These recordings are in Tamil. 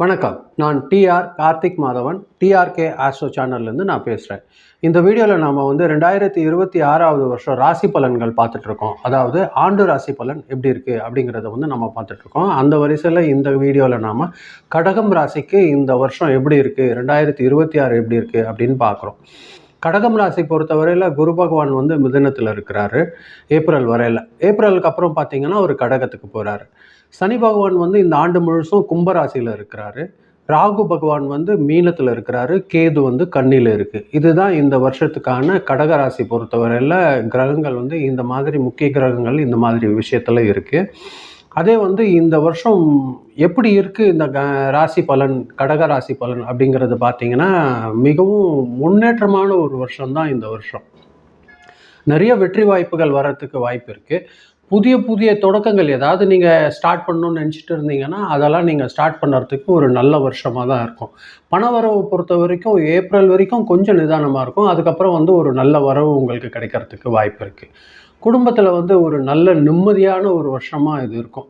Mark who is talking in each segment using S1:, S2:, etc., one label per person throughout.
S1: வணக்கம். நான் கார்த்திக் மாதவன், டிஆர்கே ஆஸ்ட்ரோ சேனல்லேருந்து நான் பேசுகிறேன். இந்த வீடியோவில் நாம் 2026 வருஷம் ராசி பலன்கள் பார்த்துட்ருக்கோம். அதாவது ஆண்டு ராசி பலன் எப்படி இருக்குது அப்படிங்கிறத நம்ம பார்த்துட்ருக்கோம். அந்த வரிசையில் இந்த வீடியோவில் நாம் கடகம் ராசிக்கு இந்த வருஷம் எப்படி இருக்குது, 2026 எப்படி இருக்குது அப்படின்னு பார்க்குறோம். கடகம் ராசி பொறுத்தவரையில் குரு பகவான் மிதுனத்தில் இருக்கிறாரு ஏப்ரல் வரையில். ஏப்ரலுக்கு அப்புறம் பார்த்தீங்கன்னா ஒரு கடகத்துக்கு போகிறாரு. சனி பகவான் இந்த ஆண்டு முழுசும் கும்பராசியில் இருக்கிறாரு. ராகு பகவான் மீனத்தில் இருக்கிறாரு. கேது கன்னியில் இருக்குது. இதுதான் இந்த வருஷத்துக்கான கடகராசி பொறுத்தவரையில் கிரகங்கள் இந்த மாதிரி முக்கிய கிரகங்கள் இந்த மாதிரி விஷயத்தில் இருக்குது. அதே இந்த வருஷம் எப்படி இருக்குது இந்த ராசி பலன், கடக ராசி பலன் அப்படிங்கிறது பார்த்தீங்கன்னா மிகவும் முன்னேற்றமான ஒரு வருஷம்தான் இந்த வருஷம். நிறைய வெற்றி வாய்ப்புகள் வர்றதுக்கு வாய்ப்பு இருக்குது. புதிய புதிய தொடக்கங்கள் ஏதாவது நீங்கள் ஸ்டார்ட் பண்ணணும்னு நினச்சிட்டு இருந்தீங்கன்னா அதெல்லாம் நீங்கள் ஸ்டார்ட் பண்ணுறதுக்கு ஒரு நல்ல வருஷமாக தான் இருக்கும். பண வரவு பொறுத்த வரைக்கும் ஏப்ரல் வரைக்கும் கொஞ்சம் நிதானமாக இருக்கும். அதுக்கப்புறம் ஒரு நல்ல வரவு உங்களுக்கு கிடைக்கிறதுக்கு வாய்ப்பு இருக்குது. குடும்பத்தில் ஒரு நல்ல நிம்மதியான ஒரு வருஷமாக இது இருக்கும்.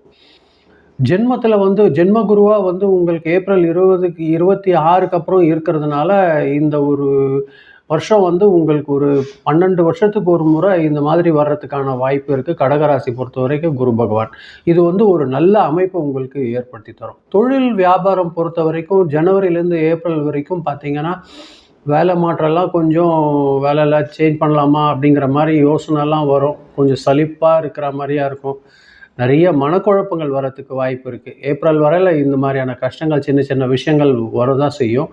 S1: ஜென்மத்தில் ஜென்ம குருவாக உங்களுக்கு ஏப்ரல் 26க்கு அப்புறம் இருக்கிறதுனால இந்த ஒரு வருஷம் உங்களுக்கு ஒரு 12 வருஷத்துக்கு ஒரு முறை இந்த மாதிரி வர்றதுக்கான வாய்ப்பு இருக்குது. கடகராசி பொறுத்த வரைக்கும் குரு பகவான் இது ஒரு நல்ல அமைப்பை உங்களுக்கு ஏற்படுத்தி தரும். தொழில் வியாபாரம் பொறுத்த வரைக்கும் ஜனவரியிலேருந்து ஏப்ரல் வரைக்கும் பார்த்தீங்கன்னா வேலை மாற்றம்லாம் கொஞ்சம் வேலையெல்லாம் சேஞ்ச் பண்ணலாமா அப்படிங்கிற மாதிரி யோசனைலாம் வரும். கொஞ்சம் சலிப்பாக இருக்கிற மாதிரியா இருக்கும். நிறைய மனக்குழப்பங்கள் வரத்துக்கு வாய்ப்பு இருக்குது. ஏப்ரல் வரையில் இந்த மாதிரியான கஷ்டங்கள், சின்ன சின்ன விஷயங்கள் வரதான் செய்யும்.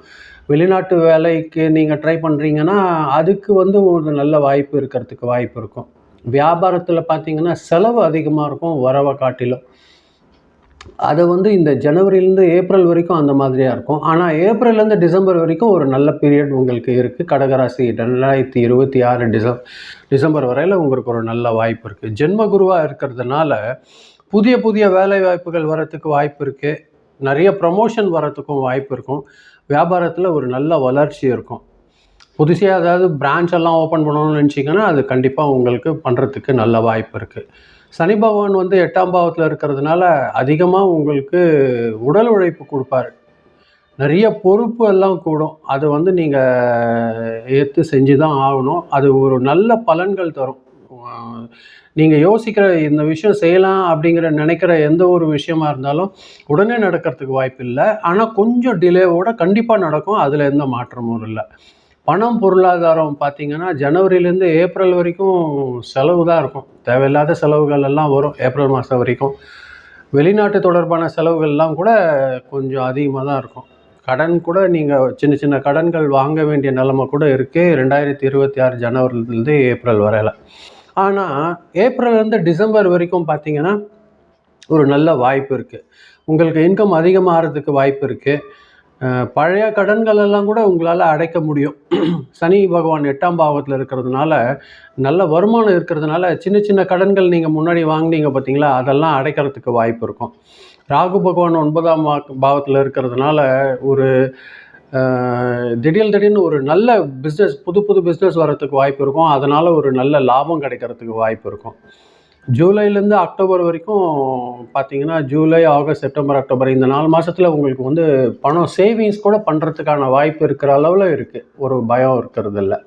S1: வெளிநாட்டு வேலைக்கு நீங்கள் ட்ரை பண்ணுறீங்கன்னா அதுக்கு ஒரு நல்ல வாய்ப்பு இருக்கிறதுக்கு வாய்ப்பு இருக்கும். வியாபாரத்தில் பார்த்தீங்கன்னா செலவு அதிகமாக இருக்கும் வரவை காட்டிலும். அதை இந்த ஜனவரியிலேருந்து ஏப்ரல் வரைக்கும் அந்த மாதிரியாக இருக்கும். ஆனால் ஏப்ரல்லேருந்து டிசம்பர் வரைக்கும் ஒரு நல்ல பீரியட் உங்களுக்கு இருக்குது. கடகராசி 2026 டிசம்பர் வரையில் உங்களுக்கு ஒரு நல்ல வாய்ப்பு இருக்குது. ஜென்ம குருவாக இருக்கிறதுனால புதிய புதிய வேலை வாய்ப்புகள் வரத்துக்கு வாய்ப்பு இருக்குது. நிறைய ப்ரமோஷன் வரத்துக்கும் வாய்ப்பு இருக்கும். வியாபாரத்தில் ஒரு நல்ல வளர்ச்சி இருக்கும். புதுசாக ஏதாவது பிரான்ச் எல்லாம் ஓப்பன் பண்ணணும்னு நினச்சிங்கன்னா அது கண்டிப்பாக உங்களுக்கு பண்ணுறதுக்கு நல்ல வாய்ப்பு இருக்குது. சனி பகவான் 8ஆம் பாவத்தில் இருக்கிறதுனால அதிகமாக உங்களுக்கு உடல் உழைப்பு கொடுப்பார். நிறைய பொறுப்பு எல்லாம் கூடும். அது நீங்கள் ஏற்று செஞ்சு தான் ஆகணும். அது ஒரு நல்ல பலன்கள் தரும். நீங்கள் யோசிக்கிற இந்த விஷயம் செய்யலாம் அப்படிங்கிற நினைக்கிற எந்த ஒரு விஷயமா இருந்தாலும் உடனே நடக்கிறதுக்கு வாய்ப்பு இல்லை. ஆனால் கொஞ்சம் டிலேவோட கண்டிப்பாக நடக்கும். அதில் எந்த மாற்றமும் இல்லை. பணம் பொருளாதாரம் பார்த்திங்கன்னா ஜனவரியிலேருந்து ஏப்ரல் வரைக்கும் செலவு தான் இருக்கும். தேவையில்லாத செலவுகள் எல்லாம் வரும் ஏப்ரல் மாதம் வரைக்கும். வெளிநாட்டு தொடர்பான செலவுகள்லாம் கூட கொஞ்சம் அதிகமாக தான் இருக்கும். கடன் கூட நீங்கள் சின்ன சின்ன கடன்கள் வாங்க வேண்டிய நிலைமை கூட இருக்குது 2026 ஜனவரிலேருந்து ஏப்ரல் வரையில். ஆனால் ஏப்ரல்லேருந்து டிசம்பர் வரைக்கும் பார்த்திங்கன்னா ஒரு நல்ல வாய்ப்பு இருக்குது. உங்களுக்கு இன்கம் அதிகமாகிறதுக்கு வாய்ப்பு இருக்குது. பழைய கடன்கள் எல்லாம் கூட உங்களால் அடைக்க முடியும். சனி பகவான் 8ஆம் பாவத்தில் இருக்கிறதுனால நல்ல வருமானம் இருக்கிறதுனால சின்ன சின்ன கடன்கள் நீங்கள் முன்னாடி வாங்கினீங்க பார்த்தீங்களா, அதெல்லாம் அடைக்கிறதுக்கு வாய்ப்பு இருக்கும். ராகு பகவான் 9ஆம் பாவத்தில் இருக்கிறதுனால ஒரு திடீர்னு ஒரு நல்ல பிஸ்னஸ், புது புது பிஸ்னஸ் வரத்துக்கு வாய்ப்பு இருக்கும். அதனால் ஒரு நல்ல லாபம் கிடைக்கிறதுக்கு வாய்ப்பு இருக்கும். ஜூலைலேருந்து அக்டோபர் வரைக்கும் பார்த்தீங்கன்னா ஜூலை, ஆகஸ்ட், செப்டம்பர், அக்டோபர் இந்த 4 மாதத்தில் உங்களுக்கு பணம் சேவிங்ஸ் கூட பண்ணுறதுக்கான வாய்ப்பு இருக்கிற அளவில் இருக்குது. ஒரு பயம் இருக்கிறது இல்லை.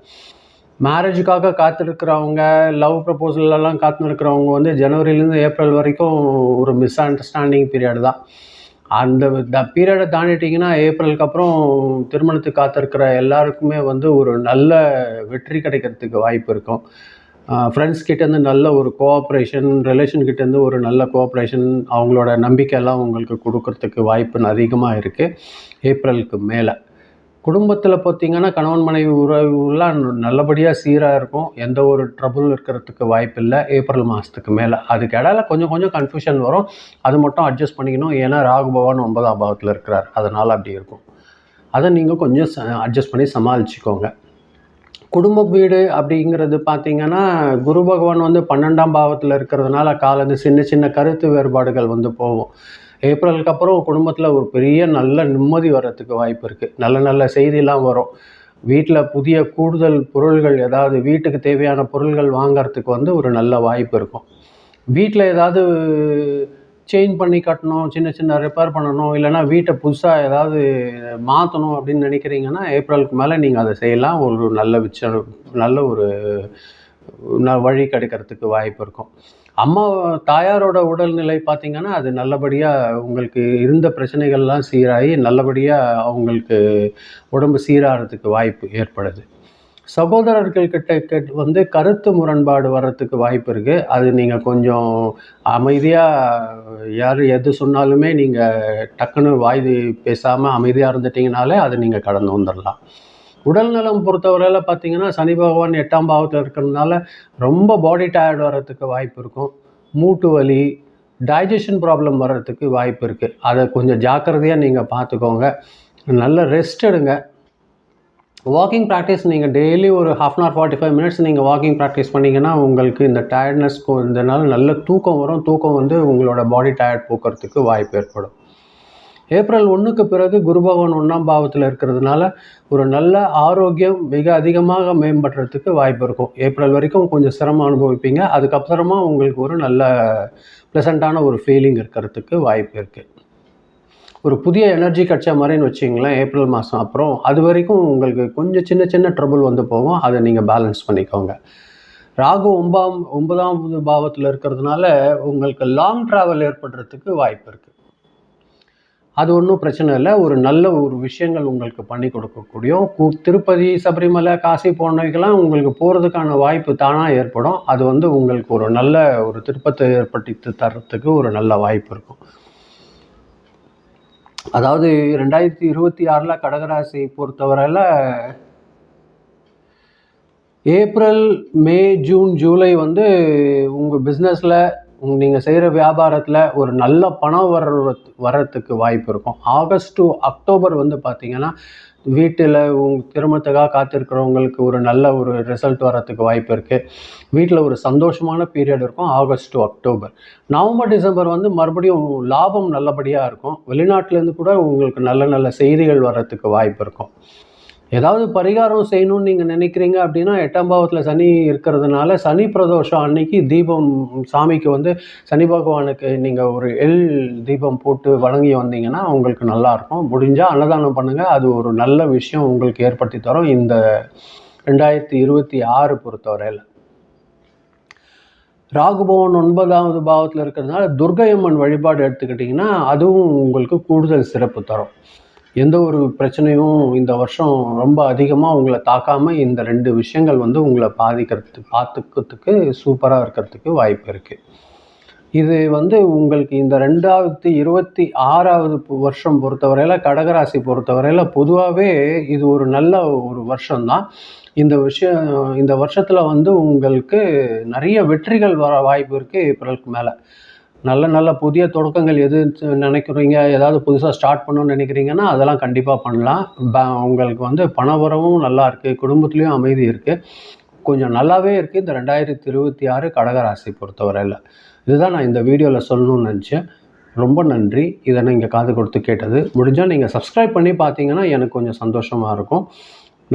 S1: மேரேஜுக்காக காத்திருக்கிறவங்க, லவ் ப்ரப்போசல்லாம் காத்துருக்கிறவங்க ஜனவரியிலேருந்து ஏப்ரல் வரைக்கும் ஒரு மிஸ் அண்டர்ஸ்டாண்டிங் பீரியட் தான். அந்த பீரியடை தாண்டிட்டிங்கன்னா ஏப்ரலுக்கு அப்புறம் திருமணத்துக்கு காத்திருக்கிற எல்லாருக்குமே ஒரு நல்ல வெற்றி கிடைக்கிறதுக்கு வாய்ப்பு இருக்கும். ஃப்ரெண்ட்ஸ் கிட்டேருந்து நல்ல ஒரு கோஆப்ரேஷன், ரிலேஷன் கிட்டேருந்து ஒரு நல்ல கோஆப்ரேஷன், அவங்களோட நம்பிக்கையெல்லாம் உங்களுக்கு கொடுக்கறதுக்கு வாய்ப்பு அதிகமாக இருக்குது ஏப்ரலுக்கு மேலே. குடும்பத்தில் பார்த்திங்கன்னா கணவன் மனைவி உறவுலாம் நல்லபடியாக சீராக இருக்கும். எந்த ஒரு ட்ரபுள் இருக்கிறதுக்கு வாய்ப்பு இல்லை ஏப்ரல் மாதத்துக்கு மேலே. அதுக்கு இடையில கொஞ்சம் கொஞ்சம் கன்ஃபியூஷன் வரும். அது மட்டும் அட்ஜஸ்ட் பண்ணிக்கணும். ஏன்னா ராகு பகவான் 9ஆம் பாவத்தில் இருக்கிறார். அதனால் அப்படி இருக்கும். அதை நீங்கள் கொஞ்சம் அட்ஜஸ்ட் பண்ணி சமாளிச்சுக்கோங்க. குடும்ப வீடு அப்படிங்கிறது பார்த்திங்கன்னா குரு பகவான் 12ஆம் பாவத்தில் இருக்கிறதுனால சின்ன சின்ன கருத்து வேறுபாடுகள் போகும். ஏப்ரலுக்கு அப்புறம் குடும்பத்தில் ஒரு பெரிய நல்ல நிம்மதி வர்றதுக்கு வாய்ப்பு இருக்குது. நல்ல நல்ல செய்திலாம் வரும். வீட்டில் புதிய கூடுதல் பொருள்கள், ஏதாவது வீட்டுக்கு தேவையான பொருள்கள் வாங்கிறதுக்கு ஒரு நல்ல வாய்ப்பு இருக்கும். வீட்டில் ஏதாவது சேஞ்ச் பண்ணி கட்டணும், சின்ன சின்ன ரிப்பேர் பண்ணணும், இல்லைனா வீட்டை புதுசாக ஏதாவது மாற்றணும் அப்படின்னு நினைக்கிறீங்கன்னா ஏப்ரலுக்கு மேலே நீங்கள் அதை செய்யலாம். ஒரு நல்ல ஒரு வழி கிடைக்கிறதுக்கு வாய்ப்பு இருக்கும். தாயாரோட உடல்நிலை பார்த்திங்கன்னா அது நல்லபடியாக உங்களுக்கு இருந்த பிரச்சனைகள்லாம் சீராகி நல்லபடியாக அவங்களுக்கு உடம்பு சீராகிறதுக்கு வாய்ப்பு ஏற்படுது. சகோதரர்கள்கிட்ட வந்து கருத்து முரண்பாடு வர்றதுக்கு வாய்ப்பு இருக்குது. அது நீங்கள் கொஞ்சம் அமைதியாக யார் எது சொன்னாலுமே நீங்கள் டக்குன்னு வாய் பேசாமல் அமைதியாக இருந்துட்டிங்கனாலே அதை நீங்கள் கடந்து வந்துடலாம். உடல் நலம் பொறுத்தவரையில் பார்த்திங்கன்னா சனி பகவான் 8ஆம் பாவத்தில் இருக்கிறதுனால ரொம்ப பாடி டயர்ட் வர்றதுக்கு வாய்ப்பு இருக்கும். மூட்டு வலி, டைஜஷன் ப்ராப்ளம் வர்றதுக்கு வாய்ப்பு இருக்குது. அதை கொஞ்சம் ஜாக்கிரதையாக நீங்கள் பார்த்துக்கோங்க. நல்ல ரெஸ்ட் எடுங்க. வாக்கிங் ப்ராக்டிஸ் நீங்கள் டெய்லி ஒரு 1/2 hour 45 minutes நீங்கள் வாக்கிங் ப்ராக்டிஸ் பண்ணிங்கன்னா உங்களுக்கு இந்த டயர்ட்னஸ்க்கும் இதனால் நல்ல தூக்கம் வரும். தூக்கம் வந்து உங்களோட பாடி டயர்ட் போக்குறதுக்கு வாய்ப்பு ஏற்படும். ஏப்ரல் 1க்கு பிறகு குரு பகவான் 1ஆம் பாவத்தில் இருக்கிறதுனால ஒரு நல்ல ஆரோக்கியம் மிக அதிகமாக மேம்படுறதுக்கு வாய்ப்பு இருக்கும். ஏப்ரல் வரைக்கும் கொஞ்சம் சிரமம் அனுபவிப்பீங்க. அதுக்கப்புறமா உங்களுக்கு ஒரு நல்ல ப்ளசண்ட்டான ஒரு ஃபீலிங் இருக்கிறதுக்கு வாய்ப்பு இருக்குது. ஒரு புதிய எனர்ஜி கிடச்ச மாதிரின்னு வச்சிங்களேன் ஏப்ரல் மாதம். அப்புறம் அது வரைக்கும் உங்களுக்கு கொஞ்சம் சின்ன சின்ன ட்ரபுள் வந்து போகும். அதை நீங்கள் பேலன்ஸ் பண்ணிக்கோங்க. ராகு 9ஆவது பாவத்தில் இருக்கிறதுனால உங்களுக்கு லாங் ட்ராவல் ஏற்படுறதுக்கு வாய்ப்பு இருக்குது. அது ஒன்றும் பிரச்சனை இல்லை. ஒரு நல்ல ஒரு விஷயங்கள் உங்களுக்கு பண்ணி கொடுக்கக்கூடிய திருப்பதி, சபரிமலை, காசி போன்றவைக்கெல்லாம் உங்களுக்கு போகிறதுக்கான வாய்ப்பு தானாக ஏற்படும். அது வந்து உங்களுக்கு ஒரு நல்ல ஒரு திருப்பத்தை ஏற்படுத்தி தர்றதுக்கு ஒரு நல்ல வாய்ப்பு இருக்கும். அதாவது 2026 கடகராசி பொறுத்தவரையில் ஏப்ரல், மே, ஜூன், ஜூலை வந்து உங்கள் பிஸ்னஸில் நீங்கள் செய்கிற வியாபாரத்தில் ஒரு நல்ல பணம் வர்றதுக்கு வாய்ப்பு இருக்கும். ஆகஸ்ட் டு அக்டோபர் வந்து பார்த்திங்கன்னா வீட்டில் திருமணத்துக்காக காத்திருக்கிறவங்களுக்கு ஒரு நல்ல ஒரு ரிசல்ட் வர்றதுக்கு வாய்ப்பு இருக்குது. வீட்டில் ஒரு சந்தோஷமான பீரியட் இருக்கும் August to October. November, December வந்து மறுபடியும் லாபம் நல்லபடியாக இருக்கும். வெளிநாட்டிலேருந்து கூட உங்களுக்கு நல்ல நல்ல செய்திகள் வர்றதுக்கு வாய்ப்பு இருக்கும். ஏதாவது பரிகாரம் செய்யணும்னு நீங்கள் நினைக்கிறீங்க அப்படின்னா 8ஆம் பாவத்தில் சனி இருக்கிறதுனால சனி பிரதோஷம் அன்னைக்கு தீபம் சாமிக்கு வந்து சனி பகவானுக்கு நீங்கள் ஒரு தீபம் போட்டு வணங்கி வந்தீங்கன்னா உங்களுக்கு நல்லாயிருக்கும். முடிஞ்சால் அன்னதானம் பண்ணுங்கள். அது ஒரு நல்ல விஷயம் உங்களுக்கு ஏற்படுத்தி தரும் இந்த 2026 பொறுத்தவரையில். ராகுபவன் 9ஆவது பாவத்தில் இருக்கிறதுனால துர்க்கையம்மன் வழிபாடு எடுத்துக்கிட்டிங்கன்னா அதுவும் உங்களுக்கு கூடுதல் சிறப்பு தரும். எந்த ஒரு பிரச்சனையும் இந்த வருஷம் ரொம்ப அதிகமாக உங்களை தாக்காமல் இந்த 2 விஷயங்கள் வந்து உங்களை பார்த்துக்கிறதுக்கு சூப்பராக இருக்கிறதுக்கு வாய்ப்பு இருக்குது. இது வந்து உங்களுக்கு இந்த 2026 வருஷம் பொறுத்தவரையில் கடகராசி பொறுத்தவரையில் பொதுவாகவே இது ஒரு நல்ல ஒரு வருஷம்தான். இந்த வருஷத்தில் வந்து உங்களுக்கு நிறைய வெற்றிகள் வர வாய்ப்பு இருக்குது. ஏப்ரலுக்கு மேலே நல்ல புதிய தொடக்கங்கள் எது நினைக்கிறீங்க, ஏதாவது புதுசாக ஸ்டார்ட் பண்ணணும்னு நினைக்கிறீங்கன்னா அதெல்லாம் கண்டிப்பாக பண்ணலாம். உங்களுக்கு வந்து பணவரவும் நல்லா இருக்குது, குடும்பத்துலேயும் அமைதி இருக்குது, கொஞ்சம் நல்லாவே இருக்குது இந்த 2026 கடகராசி பொறுத்தவரையில். இதுதான் நான் இந்த வீடியோவில் சொல்லணும்னு நினச்சேன். ரொம்ப நன்றி இதை நீங்கள் காது கொடுத்து கேட்டது. முடிஞ்சால் நீங்கள் சப்ஸ்கிரைப் பண்ணி பார்த்தீங்கன்னா எனக்கு கொஞ்சம் சந்தோஷமாக இருக்கும்.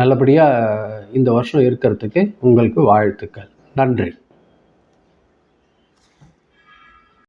S1: நல்லபடியாக இந்த வருஷம் இருக்கிறதுக்கு உங்களுக்கு வாழ்த்துக்கள். நன்றி.